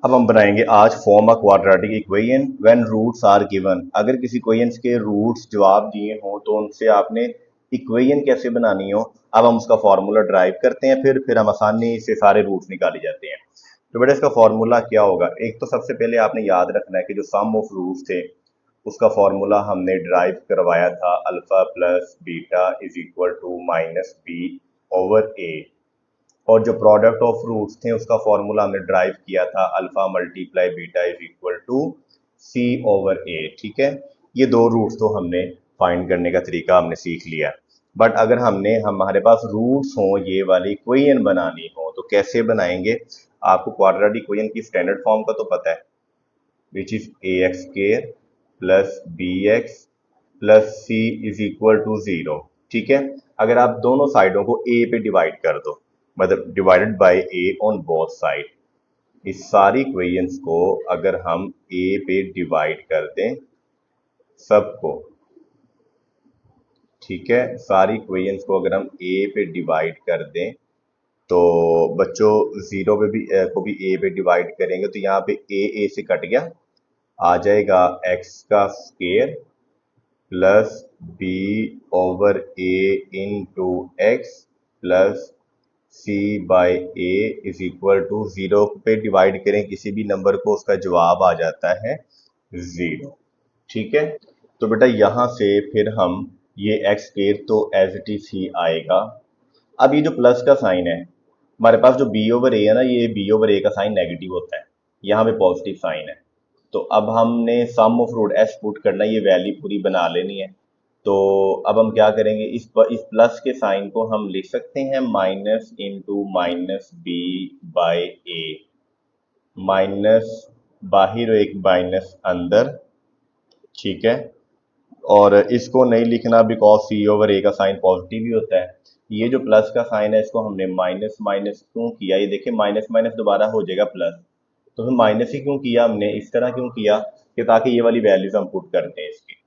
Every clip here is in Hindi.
अब हम बनाएंगे आज form a quadratic equation when roots are given. अगर किसी इक्वेशंस के रूट्स जवाब दिए हों तो उनसे आपने इक्वेशन कैसे बनानी हो, अब हम उसका फॉर्मूला ड्राइव करते हैं, फिर हम आसानी से सारे रूट्स निकाले जाते हैं। तो बेटा इसका फॉर्मूला क्या होगा? एक तो सबसे पहले आपने याद रखना है कि जो सम ऑफ रूट्स थे उसका फॉर्मूला हमने ड्राइव करवाया था alpha plus beta is equal to minus B over A. और जो प्रोडक्ट ऑफ रूट्स थे उसका फॉर्मूला हमने ड्राइव किया था alpha multiply beta is equal to C over A. ठीक है, ये दो रूट्स तो हमने फाइंड करने का तरीका हमने सीख लिया। बट अगर हमारे पास रूट्स हों, ये वाली इक्वेशन बनानी हो तो कैसे बनाएंगे? आपको क्वाड्रेटिक इक्वेशन की स्टैंडर्ड फॉर्म का तो पता है, which is a x square plus b x plus c is equal to zero. ठीक है, अगर आप दोनों साइडों को ए पे डिवाइड कर दो, मतलब divided by A on both side, इस सारी इक्वेशंस को अगर हम ए पे डिवाइड कर दें सबको, ठीक है, सारी इक्वेशंस को अगर हम ए पे डिवाइड कर दें तो बच्चों जीरो पे भी को भी ए पे डिवाइड करेंगे तो यहाँ पे ए से कट गया, आ जाएगा एक्स का square plus b over a into x plus c by a is equal to zero पे डिवाइड करें किसी भी नंबर को, उसका जवाब आ जाता है जीरो। ठीक है, तो बेटा यहां से फिर हम ये एक्स स्क्वायर तो एज इट इज ही आएगा। अब ये जो प्लस का साइन है, हमारे पास जो बी ओवर ए है ना, ये बी ओवर ए का साइन नेगेटिव होता है, यहाँ पे पॉजिटिव साइन है। तो अब हमने सम ऑफ रूट एस पुट करना है, ये वैल्यू पूरी बना लेनी है। तो अब हम क्या करेंगे, इस प्लस के साइन को हम लिख सकते हैं minus into minus b by a, minus बाहर और एक माइनस अंदर। ठीक है, और इसको नहीं लिखना बिकॉज सी ओवर ए का साइन पॉजिटिव ही होता है। ये जो प्लस का साइन है इसको हमने माइनस माइनस क्यों किया, ये देखिए माइनस माइनस दोबारा हो जाएगा प्लस, तो फिर माइनस ही क्यों किया हमने, इस तरह क्यों किया कि ताकि ये वाली वैल्यूज हम पुट कर दें इसकी।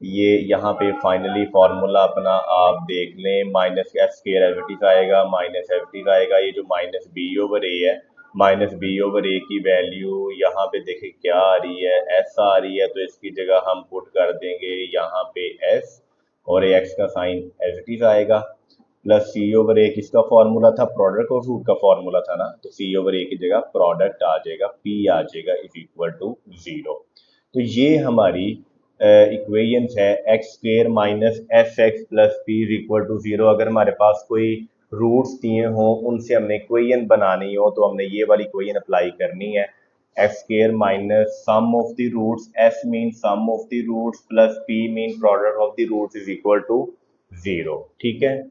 ये यहाँ पे फाइनली फॉर्मूला अपना आप देख लें, minus S square as it is आएगा, माइनस एफ इज आएगा, ये जो माइनस बी ओवर ए है, माइनस बी ओवर ए की वैल्यू यहाँ पे देखिए क्या आ रही है, एस आ रही है, तो इसकी जगह हम पुट कर देंगे यहाँ पे एस, और एक्स का साइन एज इट इज आएगा, प्लस सी ओवर ए किसका फॉर्मूला था, प्रोडक्ट और रूट का फॉर्मूला था ना, तो सी ओवर ए की जगह प्रोडक्ट आ जाएगा, पी आ जाएगा इज इक्वल टू जीरो। तो ये हमारी इक्वेशंस है x square minus S x plus P is equal to zero. अगर हमारे पास कोई रूट्स दिए हों उनसे हमने इक्वेशन बनानी हो तो हमने ये वाली इक्वेशन अप्लाई करनी है, x square minus sum of the roots, S mean sum of the roots plus P mean product of the roots is equal to zero. ठीक है।